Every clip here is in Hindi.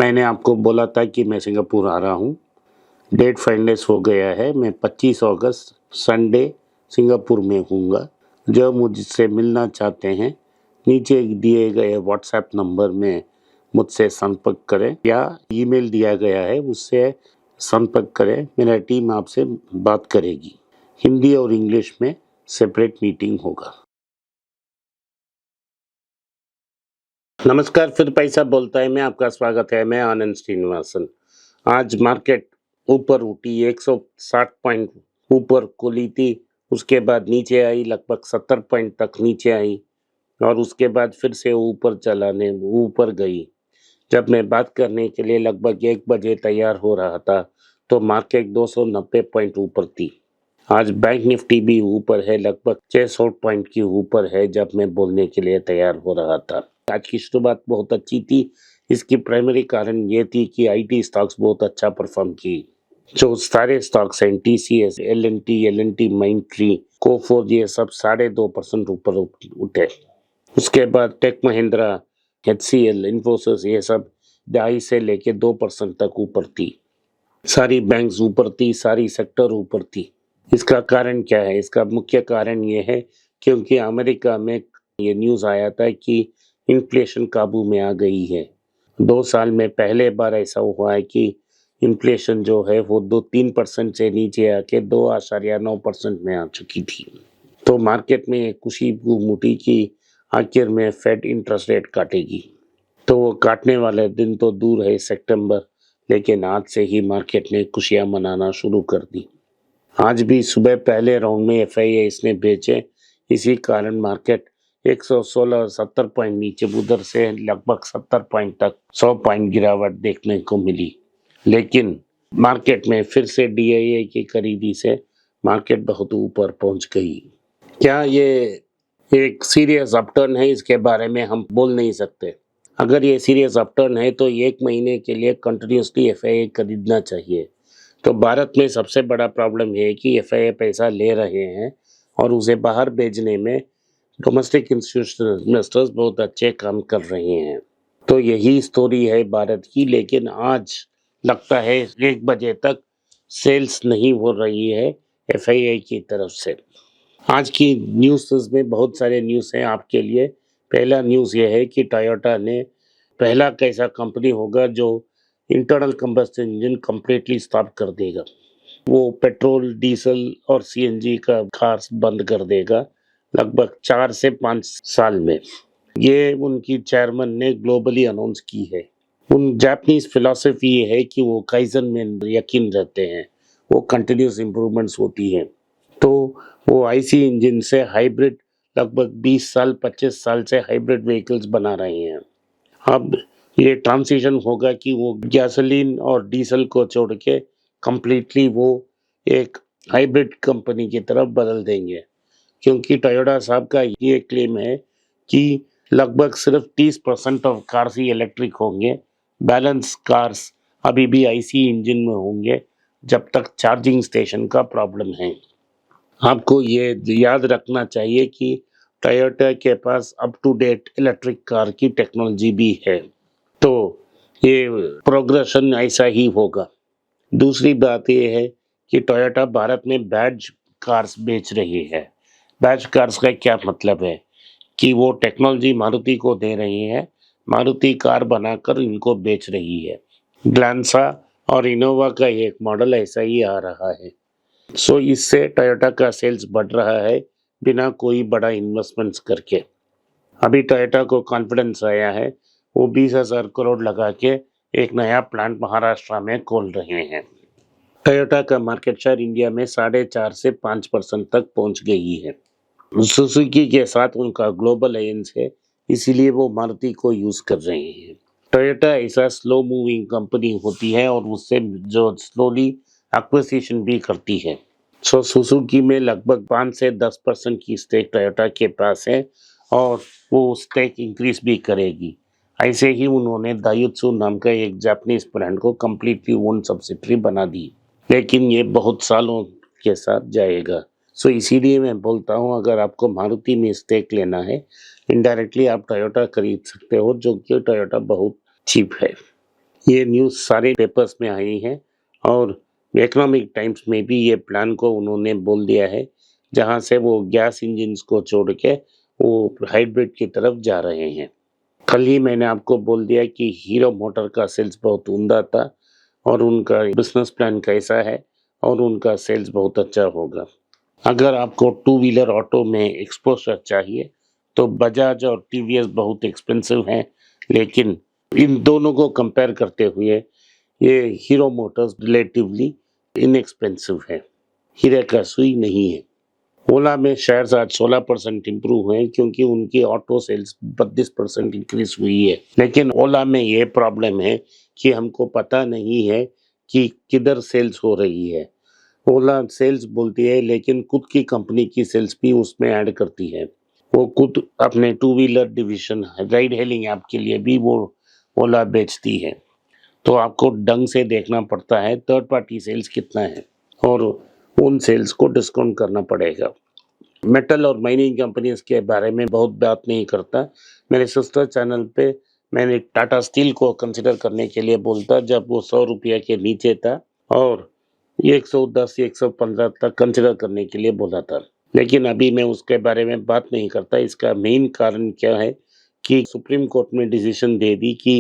मैंने आपको बोला था कि मैं सिंगापुर आ रहा हूँ। डेट फाइनलाइज हो गया है। मैं 25 अगस्त संडे सिंगापुर में हूँगा। जो मुझसे मिलना चाहते हैं, नीचे दिए गए व्हाट्सएप नंबर में मुझसे संपर्क करें या ईमेल दिया गया है उससे संपर्क करें। मेरा टीम आपसे बात करेगी। हिंदी और इंग्लिश में सेपरेट मीटिंग होगा। नमस्कार, फिर पैसा बोलता है। मैं आपका स्वागत है। मैं आनंद श्रीनिवासन। आज मार्केट ऊपर उठी, 160 पॉइंट ऊपर खुली थी। उसके बाद नीचे आई, लगभग 70 पॉइंट तक नीचे आई और उसके बाद फिर से ऊपर गई। जब मैं बात करने के लिए लगभग 1 बजे तैयार हो रहा था तो मार्केट 290 पॉइंट ऊपर थी। आज बैंक निफ्टी भी ऊपर है, लगभग 600 पॉइंट की ऊपर है जब मैं बोलने के लिए तैयार हो रहा था। आज की शुरुआत बहुत अच्छी थी। इसकी प्राइमरी कारण ये थी कि आईटी स्टॉक्स बहुत अच्छा परफॉर्म की। जो सारे स्टॉक्स हैं, TCS, L N T, Mindtree, Coforge, ये सब 2.5% ऊपर उठे। उसके बाद टेक महिंद्रा, एचसीएल, इन्फोसिस, ये सब 2.5 से लेके 2% तक ऊपर थी। सारी बैंक्स ऊपर थी, सारी सेक्टर ऊपर थी। इसका कारण क्या है? इसका मुख्य कारण ये है क्योंकि अमेरिका में ये न्यूज़ आया था कि इन्फ्लेशन काबू में आ गई है। 2 साल में पहले बार ऐसा हुआ है कि इन्फ्लेशन जो है वो 2-3% से नीचे आके 2.9% में आ चुकी थी। तो मार्केट में खुशी खूब उठी कि आखिर में फेड इंटरेस्ट रेट काटेगी। तो वो काटने वाले दिन तो दूर है, सितंबर, लेकिन आज से ही मार्केट ने खुशियां मनाना शुरू कर दी। आज भी सुबह पहले राउंड में एफआईए इसने बेचे। इसी कारण मार्केट 116-70 पॉइंट नीचे, उधर से लगभग 70 पॉइंट तक 100 पॉइंट गिरावट देखने को मिली। लेकिन मार्केट में फिर से डीआईए की खरीदी से मार्केट बहुत ऊपर पहुंच गई। क्या ये एक सीरियस अपटर्न है? इसके बारे में हम बोल नहीं सकते। अगर ये सीरियस अपटर्न है तो 1 महीने के लिए कंटिन्यूसली एफआईए खरीदना चाहिए। तो भारत में सबसे बड़ा प्रॉब्लम है कि एफआईए पैसा ले रहे हैं और उसे बाहर भेजने में डोमेस्टिक इंस्टीट्यूशनल इन्वेस्टर्स बहुत अच्छे काम कर रहे हैं। तो यही स्टोरी है भारत की। लेकिन आज लगता है 1 बजे तक सेल्स नहीं हो रही है एफआईए की तरफ से। आज की न्यूज़ में बहुत सारे न्यूज़ हैं आपके लिए। पहला न्यूज़ ये है कि टोयोटा ने पहला कैसा कंपनी होगा जो internal combustion engine completely stop कर देगा। वो पेट्रोल, डीजल और सीएनजी का कार्स बंद कर देगा लगभग 4 से 5 साल में। ये उनकी चेयरमैन ने ग्लोबली अनाउंस की है। उन जापानीज फिलॉसफी ये है कि वो काइजन में यकीन रहते हैं, वो कंटिन्यूस इम्प्रूवमेंट्स होती हैं। तो वो आईसी इंजन से हाइब्रिड लगभग 20 साल 25 साल से हाइब्रिड व्हीकल्स बना रहे हैं। अब ये ट्रांजिशन होगा कि वो गैसोलीन और डीजल को छोड़ के कंप्लीटली वो एक हाइब्रिड कंपनी की तरफ बदल देंगे। क्योंकि टोयोटा साहब का ये क्लेम है कि लगभग सिर्फ 30% ऑफ कार्स ही इलेक्ट्रिक होंगे, बैलेंस कार्स अभी भी आईसी इंजन में होंगे जब तक चार्जिंग स्टेशन का प्रॉब्लम है। आपको ये याद रखना चाहिए कि टोयोटा के पास up to date electric car की टेक्नोलॉजी भी है। तो ये प्रोग्रेशन ऐसा ही होगा। दूसरी बात ये है कि टोयोटा भारत में बैज कार्स बेच रही है। बैज कार्स का क्या मतलब है कि वो टेक्नोलॉजी मारुति को दे रही है, मारुति कार बनाकर इनको बेच रही है। ग्लांसा और इनोवा का एक मॉडल ऐसा ही आ रहा है। सो इससे टोयोटा का सेल्स बढ़ रहा है बिना कोई बड़ा इन्वेस्टमेंट्स करके। अभी टोयोटा को कॉन्फिडेंस आया है, वो 20,000 करोड़ लगा के एक नया प्लांट महाराष्ट्र में खोल रहे हैं। टोयोटा का मार्केट शेयर इंडिया में 4.5 से 5% तक पहुंच गई है। सुजुकी के साथ उनका ग्लोबल अलायंस है, इसीलिए वो मारुति को यूज कर रहे हैं। टोयोटा ऐसा स्लो मूविंग कंपनी होती है और उससे जो स्लोली एक्विजिशन भी करती है। सो सुजुकी में लगभग 5 से 10% की स्टेक टोयोटा के पास है और वो स्टेक इंक्रीज भी करेगी। ऐसे ही उन्होंने दाइत्सु नाम का एक जापानीज ब्रांड को कंप्लीटली ओन सब्सिडरी बना दी, लेकिन ये बहुत सालों के साथ जाएगा। सो इसीलिए मैं बोलता हूँ, अगर आपको मारुति में स्टेक लेना है, इनडायरेक्टली आप टोयोटा खरीद सकते हो, जो कि टोयोटा बहुत चीप है। ये न्यूज़ सारे पेपर्स में आई है और इकोनॉमिक टाइम्स में भी ये प्लान को उन्होंने बोल दिया है, जहाँ से वो गैस इंजन्स को छोड़ के वो हाइब्रिड की तरफ जा रहे हैं। कल ही मैंने आपको बोल दिया कि हीरो मोटर का सेल्स बहुत उम्दा था और उनका बिजनेस प्लान कैसा है और उनका सेल्स बहुत अच्छा होगा। अगर आपको टू व्हीलर ऑटो में एक्सपोजर चाहिए तो बजाज और टीवीएस बहुत एक्सपेंसिव हैं, लेकिन इन दोनों को कंपेयर करते हुए ये हीरो मोटर्स रिलेटिवली इनएक्सपेंसिव है, हीरे का सुई नहीं है। ओला में शेयर्स आज 16% इम्प्रूव हुए क्योंकि उनकी ऑटो सेल्स 32% इंक्रीज हुई है। लेकिन ओला में ये प्रॉब्लम है कि हमको पता नहीं है कि किधर सेल्स हो रही है। ओला सेल्स बोलती है लेकिन खुद की कंपनी की सेल्स भी उसमें ऐड करती है। वो खुद अपने two wheeler division ride hailing app के लिए भी वो ओला बेचती है। तो आपको ढंग से देखना पड़ता है थर्ड पार्टी सेल्स कितना है और उन सेल्स को डिस्काउंट करना पड़ेगा। मेटल और माइनिंग कंपनीज के बारे में बहुत बात नहीं करता। मेरे सिस्टर चैनल पे मैंने टाटा स्टील को कंसिडर करने के लिए बोलता जब वो 100 रुपया के नीचे था और 110 115 तक कंसिडर करने के लिए बोला था। लेकिन अभी मैं उसके बारे में बात नहीं करता। इसका मेन कारण क्या है कि सुप्रीम कोर्ट ने डिसीजन दे दी कि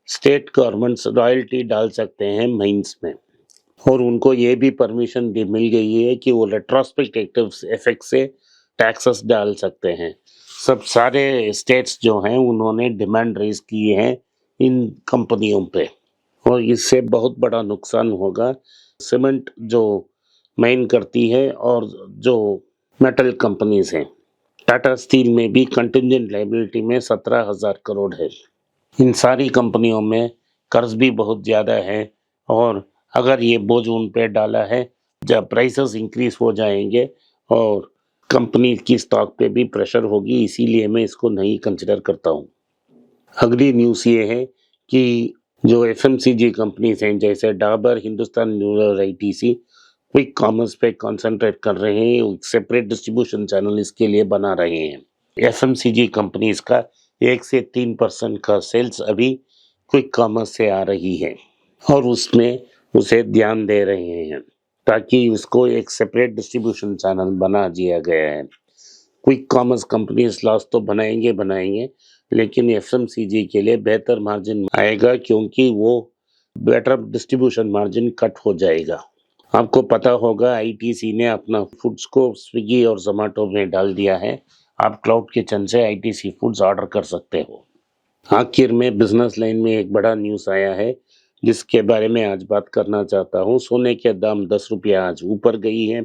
स्टेट गवर्नमेंट्स रॉयल्टी डाल सकते हैं माइंस में और उनको ये भी परमिशन मिल गई है कि वो रेट्रोस्पेक्टिव इफेक्ट से टैक्सेस डाल सकते हैं। सब सारे स्टेट्स जो हैं उन्होंने डिमांड रेज किए हैं इन कंपनियों पे और इससे बहुत बड़ा नुकसान होगा। सीमेंट जो माइन करती है और जो मेटल कंपनीज हैं, टाटा स्टील में भी कंटिजेंट लायबिलिटी में 17,000 करोड़ है। इन सारी कंपनियों में कर्ज भी बहुत ज़्यादा है और अगर ये बोझ उन पे डाला है, जब प्राइसेस इंक्रीज हो जाएंगे और कंपनी की स्टॉक पे भी प्रेशर होगी, इसीलिए मैं इसको नहीं कंसिडर करता हूँ। अगली न्यूज़ ये है कि जो एफएमसीजी कंपनीज हैं जैसे Dabur, Hindustan Unilever, ITC quick commerce पे कंसंट्रेट कर रहे हैं, एक सेपरेट डिस्ट्रीब्यूशन चैनल इसके लिए बना रहे हैं। एफएमसीजी कंपनीज का 1 से 3% का सेल्स अभी क्विक कॉमर्स से आ रही है और उसमें उसे ध्यान दे रहे हैं ताकि उसको एक सेपरेट डिस्ट्रीब्यूशन चैनल बना दिया गया है। क्विक कॉमर्स कंपनीज लॉस तो बनाएंगे, लेकिन एफएमसीजी के लिए बेहतर मार्जिन आएगा क्योंकि वो बेटर डिस्ट्रीब्यूशन मार्जिन कट हो जाएगा। आपको पता होगा आईटीसी ने अपना फूड्स को स्विगी और जोमेटो में डाल दिया है। आप क्लाउड किचन से आईटीसी फूड्स ऑर्डर कर सकते हो। आखिर में बिजनेस लाइन में एक बड़ा न्यूज़ आया है जिसके बारे में आज बात करना चाहता हूँ। सोने के दाम 10 रुपया आज ऊपर गई है।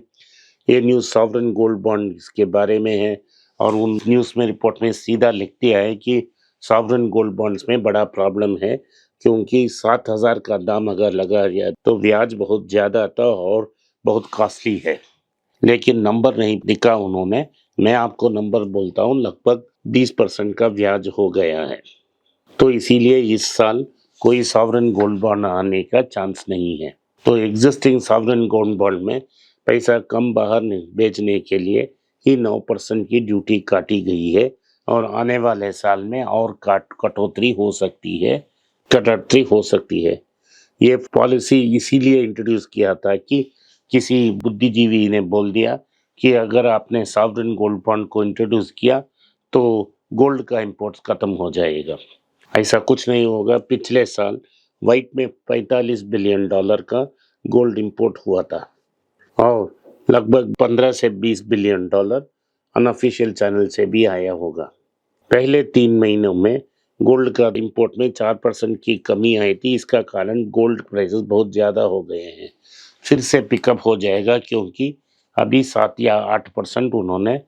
ये न्यूज़ सॉवरेन गोल्ड बॉन्ड के बारे में है और उन न्यूज़ में रिपोर्ट में सीधा लिख दिया है कि सॉवरेन गोल्ड बॉन्ड्स में बड़ा प्रॉब्लम है क्योंकि 7,000 का दाम अगर लगा दिया तो ब्याज बहुत ज़्यादा था और बहुत कॉस्टली है। लेकिन नंबर नहीं दिखा उन्होंने। मैं आपको नंबर बोलता हूँ, लगभग 20% का ब्याज हो गया है। तो इसीलिए इस साल कोई सॉवरेन गोल्ड बॉन्ड आने का चांस नहीं है। तो एग्जिस्टिंग सॉवरेन गोल्ड बॉन्ड में पैसा कम बाहर बेचने के लिए ही 9% की ड्यूटी काटी गई है और आने वाले साल में और कटौती हो सकती है। ये पॉलिसी इसीलिए इंट्रोड्यूस किया था कि किसी बुद्धिजीवी ने बोल दिया कि अगर आपने सॉवरेन गोल्ड बॉन्ड को इंट्रोड्यूस किया तो गोल्ड का इंपोर्ट खत्म हो जाएगा। ऐसा कुछ नहीं होगा। पिछले साल वाइट में $45 बिलियन का गोल्ड इंपोर्ट हुआ था और लगभग 15 से 20 बिलियन डॉलर अनऑफिशियल चैनल से भी आया होगा। पहले 3 महीनों में गोल्ड का इंपोर्ट में 4% की कमी आई थी। इसका कारण गोल्ड प्राइसेस बहुत ज़्यादा हो गए हैं। फिर से पिकअप हो जाएगा क्योंकि अभी 7 या 8% उन्होंने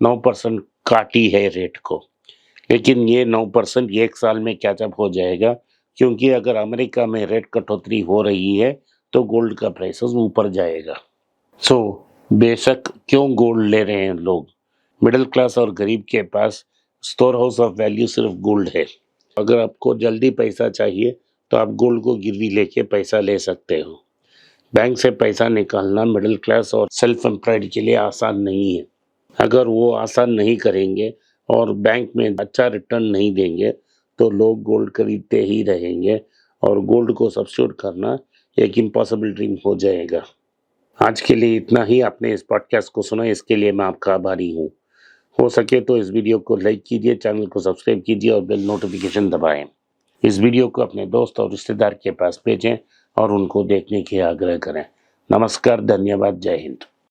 9% काटी है रेट को। लेकिन ये 9% एक साल में कैचअप हो जाएगा क्योंकि अगर अमेरिका में रेट कटौती हो रही है तो गोल्ड का प्राइसेस ऊपर जाएगा। बेशक क्यों गोल्ड ले रहे हैं लोग? मिडिल क्लास और गरीब के पास स्टोर हाउस ऑफ वैल्यू सिर्फ गोल्ड है। अगर आपको जल्दी पैसा चाहिए तो आप गोल्ड को गिरवी लेके पैसा ले सकते हो। बैंक से पैसा निकालना मिडिल क्लास और सेल्फ एम्प्लॉयड के लिए आसान नहीं है। अगर वो आसान नहीं करेंगे और बैंक में अच्छा रिटर्न नहीं देंगे तो लोग गोल्ड खरीदते ही रहेंगे और गोल्ड को सब्स्टिट्यूट करना एक इम्पॉसिबल ड्रीम हो जाएगा। आज के लिए इतना ही। आपने इस पॉडकास्ट को सुना, इसके लिए मैं आपका आभारी हूँ। हो सके तो इस वीडियो को लाइक कीजिए, चैनल को सब्सक्राइब कीजिए और बेल नोटिफिकेशन दबाएं। इस वीडियो को अपने दोस्त और रिश्तेदार के पास भेजें और उनको देखने के आग्रह करें। नमस्कार, धन्यवाद, जय हिंद।